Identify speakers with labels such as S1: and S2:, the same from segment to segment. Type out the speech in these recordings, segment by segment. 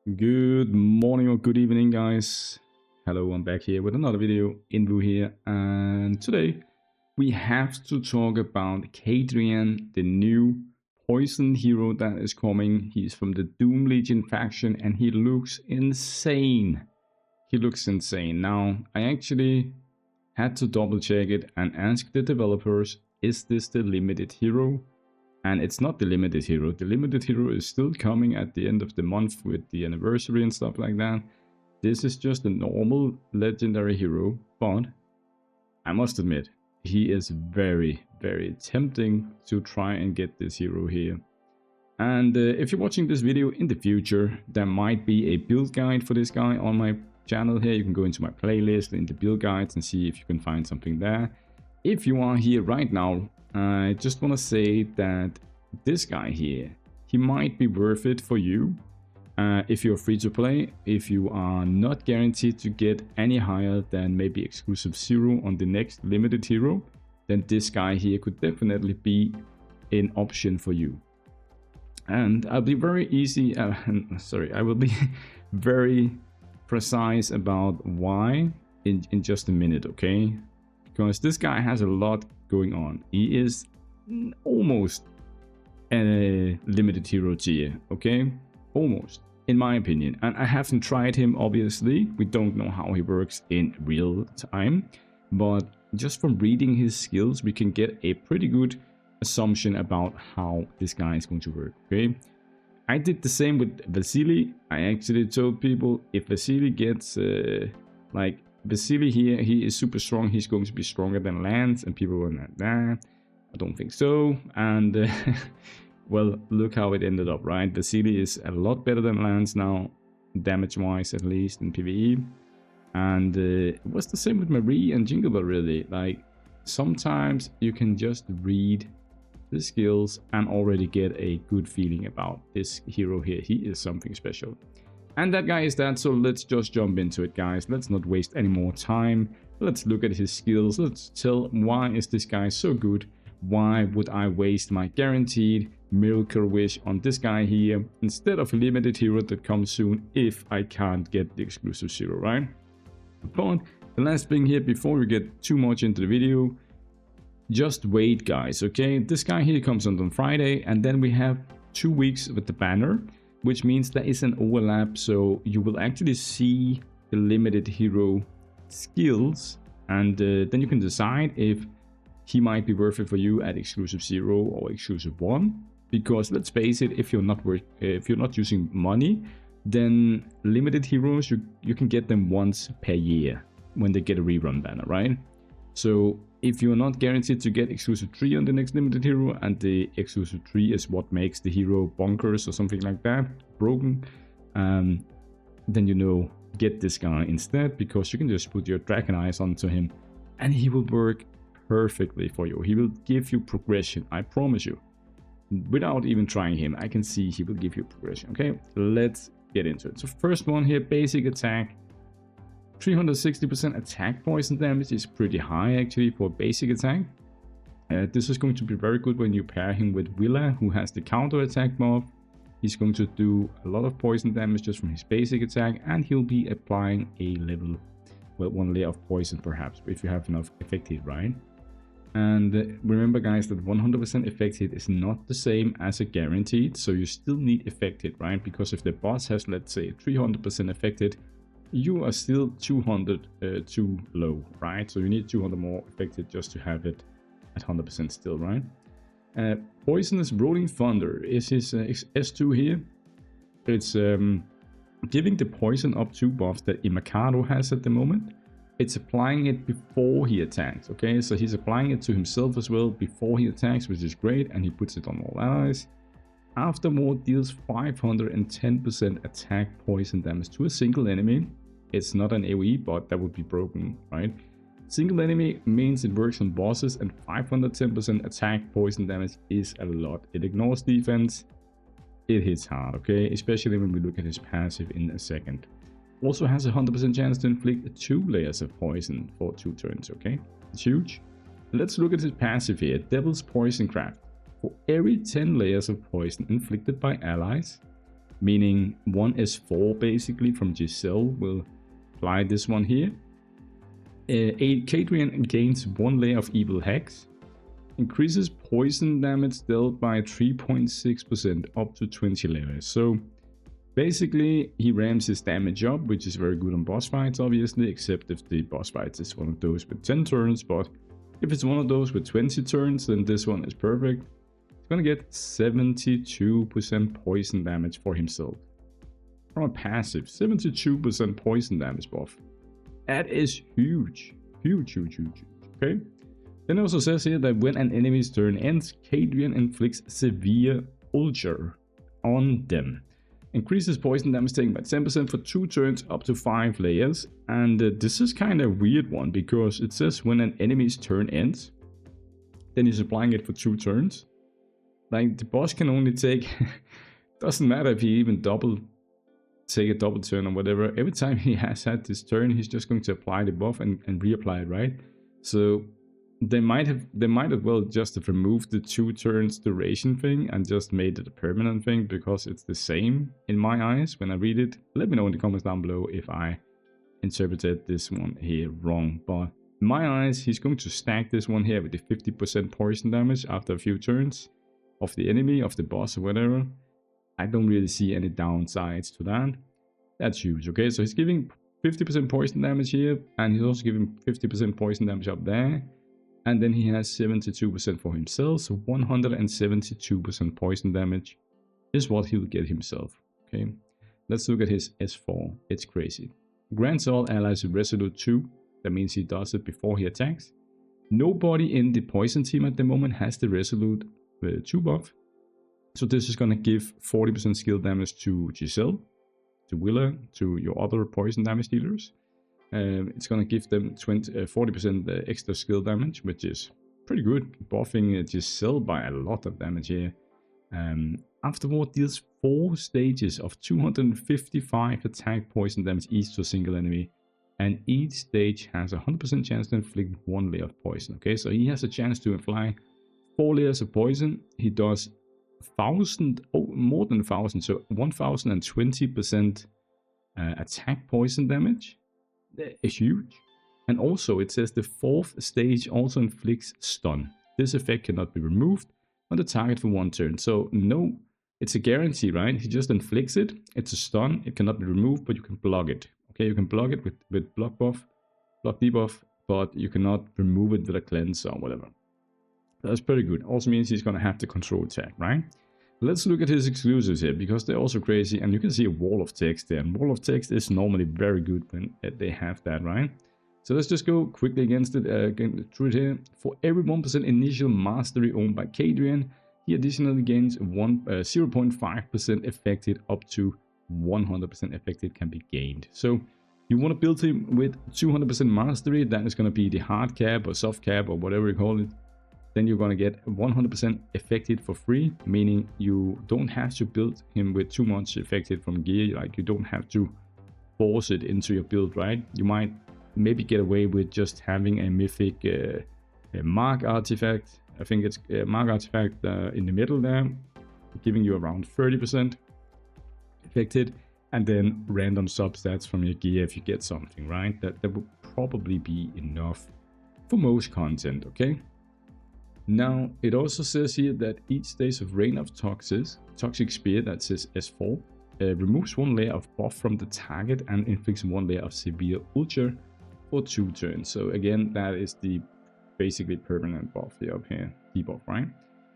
S1: Good morning or good evening, guys. Hello, I'm back here with another video. Invu here, and today we have to talk about Kadrien, the new poison hero that is coming. He's from the Doom Legion faction, and he looks insane. He looks insane. Now, I actually had to double check it and ask the developers, is this the limited hero? And it's not the limited hero. The limited hero is still coming at the end of the month with the anniversary and stuff like that. This is just a normal legendary hero, but I must admit, he is very, very tempting to try and get this hero here. And if you're watching this video in the future, there might be a build guide for this guy on my channel here. You can go into my playlist in the build guides and see if you can find something there. If you are here right now, I just want to say that this guy here, he might be worth it for you if you're free to play. If you are not guaranteed to get any higher than maybe exclusive 0 on the next limited hero, then this guy here could definitely be an option for you. And I'll be very easy, I will be very precise about why in just a minute, okay? Because this guy has a lot going on. He is almost a limited hero tier, okay? Almost, in my opinion. And I haven't tried him, obviously. We don't know how he works in real time. But just from reading his skills, we can get a pretty good assumption about how this guy is going to work, okay? I did the same with Vasily. I actually told people if Vasily gets Vasily here, he is super strong. He's going to be stronger than Lance, and people were like, nah, I don't think so. And well, look how it ended up, right? Vasily is a lot better than Lance now, damage-wise at least in PvE. And it was the same with Marie and Jingle Bell, really. Like, sometimes you can just read the skills and already get a good feeling about this hero here. He is something special. And that guy is that, so let's just jump into it, guys. Let's not waste any more time. Let's look at his skills. Let's tell why is this guy so good. Why would I waste my guaranteed miracle wish on this guy here instead of a limited hero that comes soon if I can't get the exclusive 0, right? But the last thing here before we get too much into the video, just wait, guys, okay? This guy here comes on Friday, and then we have 2 weeks with the banner, which means there is an overlap, so you will actually see the limited hero skills, and then you can decide if he might be worth it for you at exclusive 0 or exclusive 1. Because let's face it, if you're not using money, then limited heroes you can get them once per year when they get a rerun banner, right? So if you're not guaranteed to get exclusive 3 on the next limited hero, and the exclusive 3 is what makes the hero bonkers or something like that, broken, then you know, get this guy instead, because you can just put your Dragon Eyes onto him and he will work perfectly for you. He will give you progression, I promise you. Without even trying him, I can see he will give you progression. Okay, let's get into it. So first one here, basic attack. 360% attack poison damage is pretty high actually for basic attack. This is going to be very good when you pair him with Willa, who has the counter attack buff. He's going to do a lot of poison damage just from his basic attack, and he'll be applying a level, well, 1 layer of poison perhaps, if you have enough effect hit, right? And remember, guys, that 100% effect hit is not the same as a guaranteed, so you still need effect hit, right? Because if the boss has, let's say, 300% effect hit, you are still 200 too low, right? So you need 200 more effect hit just to have it at 100% still, right? Poisonous Rolling Thunder is his S2 here. It's giving the poison up 2 buffs that Imikado has at the moment. It's applying it before he attacks, okay? So he's applying it to himself as well before he attacks, which is great, and he puts it on all allies. Afterward deals 510% attack poison damage to a single enemy. It's not an AoE, but that would be broken, right? Single enemy means it works on bosses, and 510% attack poison damage is a lot. It ignores defense. It hits hard, okay? Especially when we look at his passive in a second. Also has a 100% chance to inflict 2 layers of poison for 2 turns, okay? It's huge. Let's look at his passive here, Devil's Poison Craft. For every 10 layers of poison inflicted by allies, meaning 1s4 basically from Giselle will apply this one here. Kadrien gains 1 layer of evil hex, increases poison damage dealt by 3.6% up to 20 layers. So basically he ramps his damage up, which is very good on boss fights obviously, except if the boss fights is one of those with 10 turns, but if it's one of those with 20 turns, then this one is perfect. He's gonna get 72% poison damage for himself. From a passive, 72% poison damage buff. That is huge. Huge, okay? Then it also says here that when an enemy's turn ends, Kadrien inflicts severe ulcer on them. Increases poison damage taken by 10% for 2 turns up to 5 layers. And this is kind of a weird one, because it says when an enemy's turn ends, then he's applying it for 2 turns. Like, the boss can only take... doesn't matter if he even take a double turn or whatever. Every time he has had this turn, he's just going to apply the buff and reapply it, right? So they might as well just have removed the 2 turns duration thing and just made it a permanent thing, because it's the same in my eyes when I read it. Let me know in the comments down below if I interpreted this one here wrong, but in my eyes he's going to stack this one here with the 50% poison damage after a few turns of the enemy, of the boss or whatever. I don't really see any downsides to that. That's huge, okay? So he's giving 50% poison damage here, and he's also giving 50% poison damage up there. And then he has 72% for himself, so 172% poison damage is what he'll get himself, okay? Let's look at his S4. It's crazy. Grants all allies a Resolute 2. That means he does it before he attacks. Nobody in the poison team at the moment has the Resolute 2 buff. So this is going to give 40% skill damage to Giselle, to Willa, to your other poison damage dealers. It's going to give them 40% extra skill damage, which is pretty good. Buffing Giselle by a lot of damage here. Afterward deals 4 stages of 255 attack poison damage each to a single enemy. And each stage has a 100% chance to inflict 1 layer of poison. Okay, so he has a chance to apply 4 layers of poison. He does 1,000, more than 1,000, so 1,020% attack poison damage. That is huge. And also it says the 4th stage also inflicts stun. This effect cannot be removed on the target for 1 turn. So no, it's a guarantee, right? He just inflicts it. It's a stun. It cannot be removed, but you can block it. Okay, you can block it with block buff, block debuff, but you cannot remove it with a cleanse or whatever. That's pretty good. Also means he's going to have the control tag, right? Let's look at his exclusives here, because they're also crazy. And you can see a wall of text there. And wall of text is normally very good when they have that, right? So let's just go quickly against it, through it here. For every 1% initial mastery owned by Kadrien, he additionally gains 0.5% affected up to 100% affected can be gained. So you want to build him with 200% mastery. That is going to be the hard cap or soft cap or whatever you call it. Then you're going to get 100% affected for free, meaning you don't have to build him with too much affected from gear. Like, you don't have to force it into your build, right? You might maybe get away with just having a mythic mark artifact. I think it's a mark artifact in the middle there, giving you around 30% affected, and then random substats from your gear if you get something, right? That would probably be enough for most content, okay? Now, it also says here that each stage of Reign of Toxic Spear, that says S4, removes 1 layer of buff from the target and inflicts 1 layer of severe ulcer for 2 turns. So again, that is the basically permanent buff here up here, debuff, right?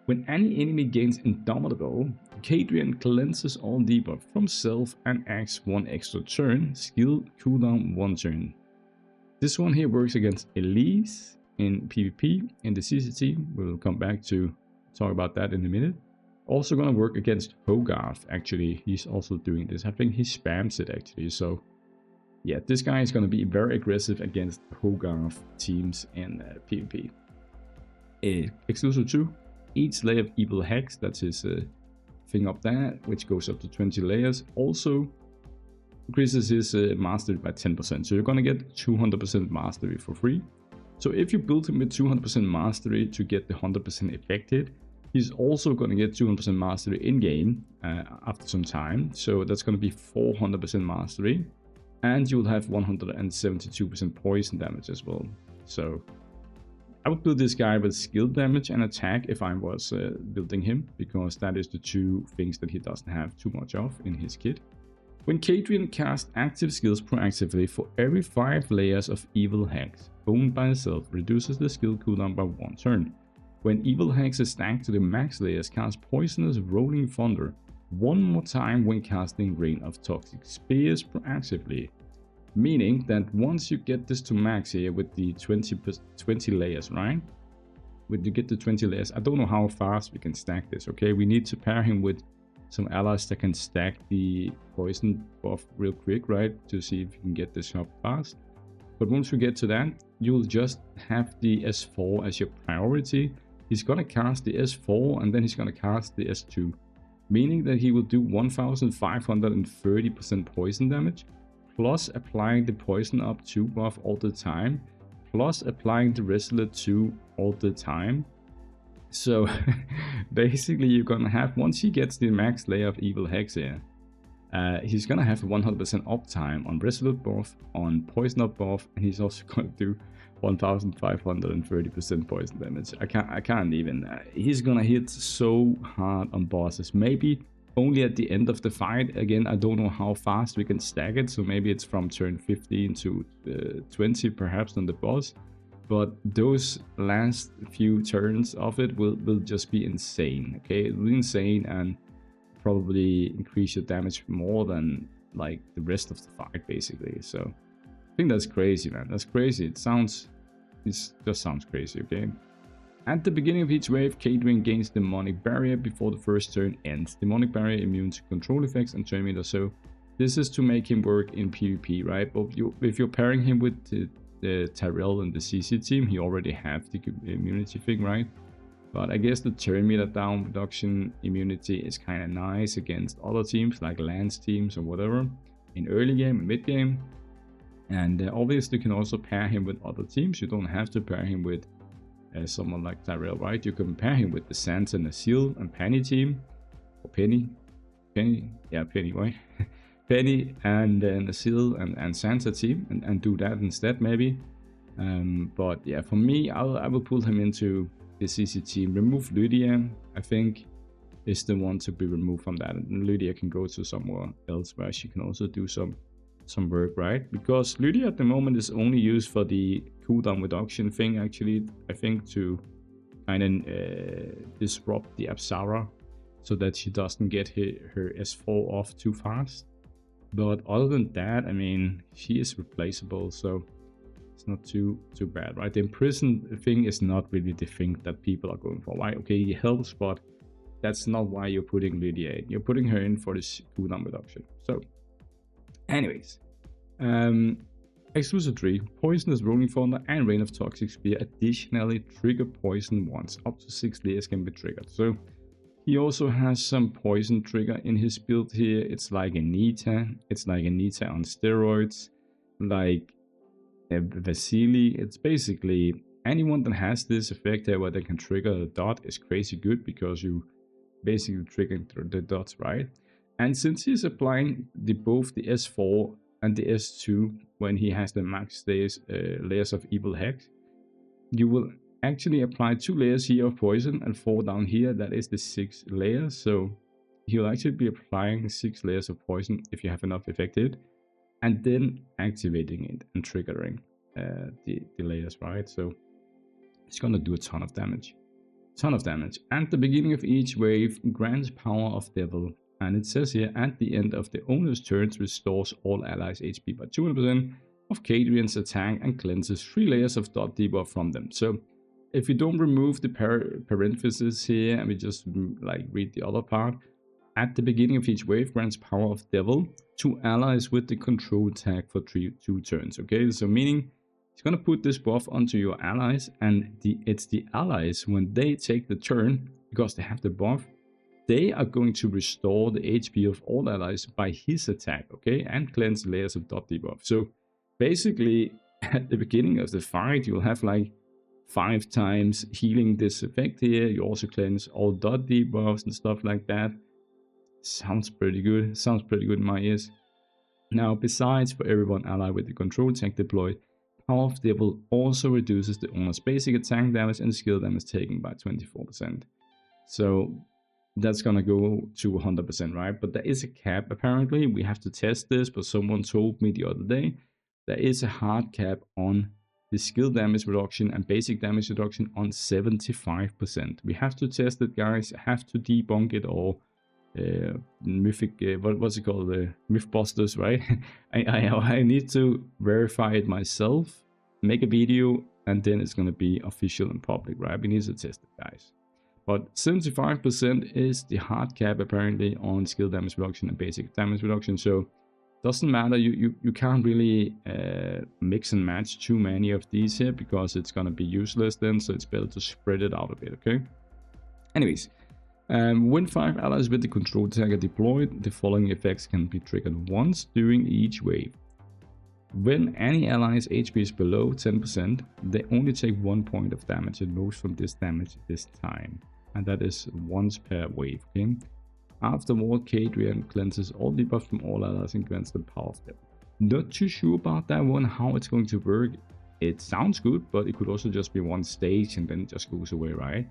S1: When any enemy gains Indomitable, Kadrien cleanses all debuff from self and acts 1 extra turn, skill cooldown 1 turn. This one here works against Elise in PvP. In the CCT, we'll come back to talk about that in a minute. Also gonna work against Hogarth, actually. He's also doing this. I think he spams it actually. So yeah, this guy is gonna be very aggressive against Hogarth teams in PvP. Exclusive 2, each layer of evil hex, that's his thing up there, which goes up to 20 layers. Also increases his mastery by 10%. So you're gonna get 200% mastery for free. So if you build him with 200% mastery to get the 100% affected, He's also going to get 200% mastery in game after some time, so that's going to be 400% mastery, and you'll have 172% poison damage as well. So I would build this guy with skill damage and attack if I was building him, because that is the two things that he doesn't have too much of in his kit. When Kadrien casts active skills proactively, for every 5 layers of evil hex owned by itself, reduces the skill cooldown by 1 turn. When evil hex is stacked to the max layers, cast poisonous rolling thunder 1 more time when casting rain of toxic spears proactively. Meaning that once you get this to max here with the 20 layers, right? When you get to 20 layers, I don't know how fast we can stack this, okay? We need to pair him with some allies that can stack the poison buff real quick, right? To see if you can get this up fast. But once we get to that, you'll just have the S4 as your priority. He's gonna cast the S4 and then he's gonna cast the S2. Meaning that he will do 1530% poison damage, plus applying the poison up 2 buff all the time, plus applying the Resolute 2 all the time. So basically you're gonna have, once he gets the max layer of evil hex here, he's gonna have 100% uptime on Resolute buff, on poison up buff, and he's also gonna do 1530% poison damage. I can't even, he's gonna hit so hard on bosses. Maybe only at the end of the fight. Again, I don't know how fast we can stack it, so maybe it's from turn 15 to 20 perhaps on the boss. But those last few turns of it will just be insane, okay? It'll be insane and probably increase your damage more than like the rest of the fight, basically. So I think that's crazy, man. That's crazy. It just sounds crazy, okay? At the beginning of each wave, Kadrien gains Demonic Barrier before the first turn ends. Demonic Barrier immune to control effects and turn meter. So this is to make him work in PvP, right? But if you're pairing him with the Tyrell and the CC team, he already have the immunity thing, right? But I guess the turn meter down reduction immunity is kind of nice against other teams like Lance teams or whatever in early game and mid game. And obviously you can also pair him with other teams. You don't have to pair him with someone like Tyrell, right? You can pair him with the Santa, Nasil, and Penny team, or Penny, right? Penny and Nasil and Santa team, and do that instead, maybe. But yeah, for me, I will pull him into the CC team. Remove Lydia, I think, is the one to be removed from that. And Lydia can go to somewhere else where she can also do some work, right? Because Lydia at the moment is only used for the cooldown reduction thing, actually, I think, to kind of disrupt the Apsara so that she doesn't get her S4 off too fast. But other than that, I mean, she is replaceable, so it's not too bad, right? The imprison thing is not really the thing that people are going for. Why? Okay, he helps, but that's not why you're putting Lydia in. You're putting her in for this cooldown reduction. So anyways, exclusive 3, Poisonous Rolling Thunder and Rain of Toxic Spear additionally trigger poison once. Up to 6 layers can be triggered. So he also has some poison trigger in his build here. It's like a Nita. It's like a Nita on steroids. Like Vasily. It's basically anyone that has this effect here where they can trigger a dot is crazy good, because you basically trigger the dots, right? And since he's applying both the S4 and the S2 when he has the max layers of evil hex, you will actually apply 2 layers here of poison and 4 down here. That is the 6 layers. So he'll actually be applying 6 layers of poison if you have enough effective, and then activating it and triggering the layers, right? So it's gonna do a ton of damage. At the beginning of each wave, grants Power of Devil, and it says here, at the end of the owner's turns, restores all allies HP by 200% of Kadrien's attack and cleanses 3 layers of dot debuff from them. So if you don't remove the parentheses here and we just like read the other part, at the beginning of each wave, grants Power of Devil to allies with the control tag for 2 turns. Okay, so meaning it's gonna put this buff onto your allies, and it's the allies, when they take the turn, because they have the buff, they are going to restore the HP of all allies by his attack, okay, and cleanse layers of dot debuff. So basically, at the beginning of the fight, you'll have like 5 times healing this effect here. You also cleanse all dot debuffs and stuff like that. Sounds pretty good. Sounds pretty good in my ears. Now, besides for everyone allied with the control tech deployed, Power of Devil also reduces the owner's basic attack damage and skill damage taken by 24%. So that's gonna go to 100%, right? But there is a cap apparently. We have to test this, but someone told me the other day there is a hard cap on the skill damage reduction and basic damage reduction on 75%. We have to test it, guys. I have to debunk it, or mythic, what's it called, Mythbusters, right? I need to verify it myself, make a video, and then it's gonna be official and public, right? We need to test it, guys. But 75% is the hard cap apparently on skill damage reduction and basic damage reduction. So doesn't matter, you can't really mix and match too many of these here, because it's gonna be useless then. So it's better to spread it out a bit, okay? Anyways, when 5 allies with the control tag are deployed, the following effects can be triggered once during each wave. When any ally's HP is below 10%, they only take 1 point of damage at most from this damage this time. And that is once per wave, okay? Afterward, Kadrien cleanses all debuffs from all allies and grants them Power of Devil. Not too sure about that one, how it's going to work. It sounds good, but it could also just be one stage and then it just goes away, right?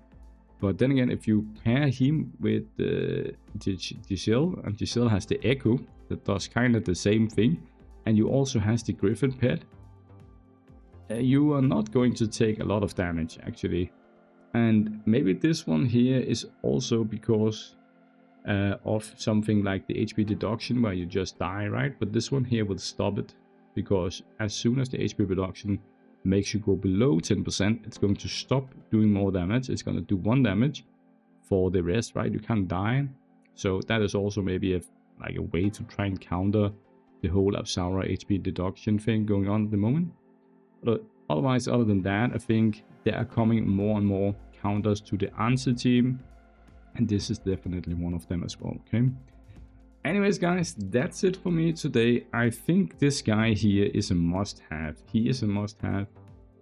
S1: But then again, if you pair him with Giselle, and Giselle has the Echo that does kind of the same thing, and you also has the Griffin pet, you are not going to take a lot of damage actually. And maybe this one here is also because of something like the HP deduction where you just die, right? But this one here will stop it, because as soon as the HP reduction makes you go below 10%, it's going to stop doing more damage. It's going to do 1 damage for the rest, right? You can't die. So that is also maybe a way to try and counter the whole Apsara HP deduction thing going on at the moment. But otherwise, other than that, I think there are coming more and more counters to the answer team, and this is definitely one of them as well, okay? Anyways, guys, that's it for me today. I think this guy here is a must-have. He is a must-have,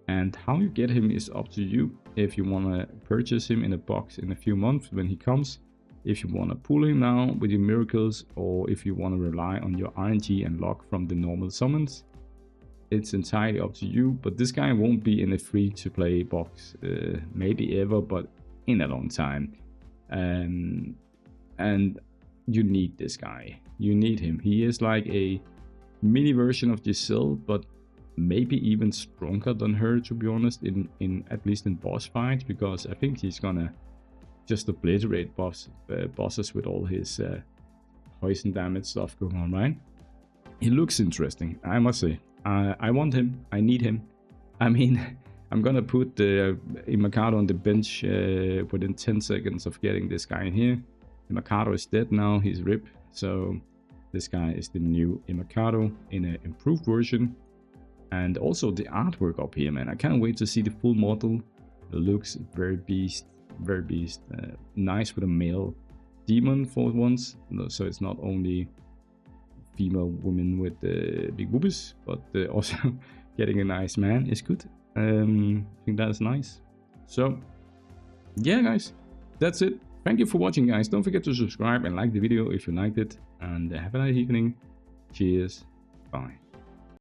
S1: and how you get him is up to you. If you want to purchase him in a box in a few months when he comes, if you want to pull him now with your miracles, or if you want to rely on your RNG and luck from the normal summons, it's entirely up to you. But this guy won't be in a free-to-play box, maybe ever, but in a long time. And you need this guy. You need him. He is like a mini version of Giselle, but maybe even stronger than her, to be honest, in at least in boss fights, because I think he's gonna just obliterate bosses with all his poison damage stuff going on, right? He looks interesting, I must say. I want him. I need him. I mean, I'm gonna put the Immercado on the bench within 10 seconds of getting this guy in here. Immercado is dead now, he's RIP, so this guy is the new Immercado in an improved version. And also the artwork up here, man, I can't wait to see the full model. It looks very beast, very beast. Nice with a male demon for once, so it's not only female women with big boobies, but also getting a nice man is good. I think that is nice. So yeah, guys, that's it. Thank you for watching, guys. Don't forget to subscribe and like the video if you liked it, and have a nice evening. Cheers. Bye.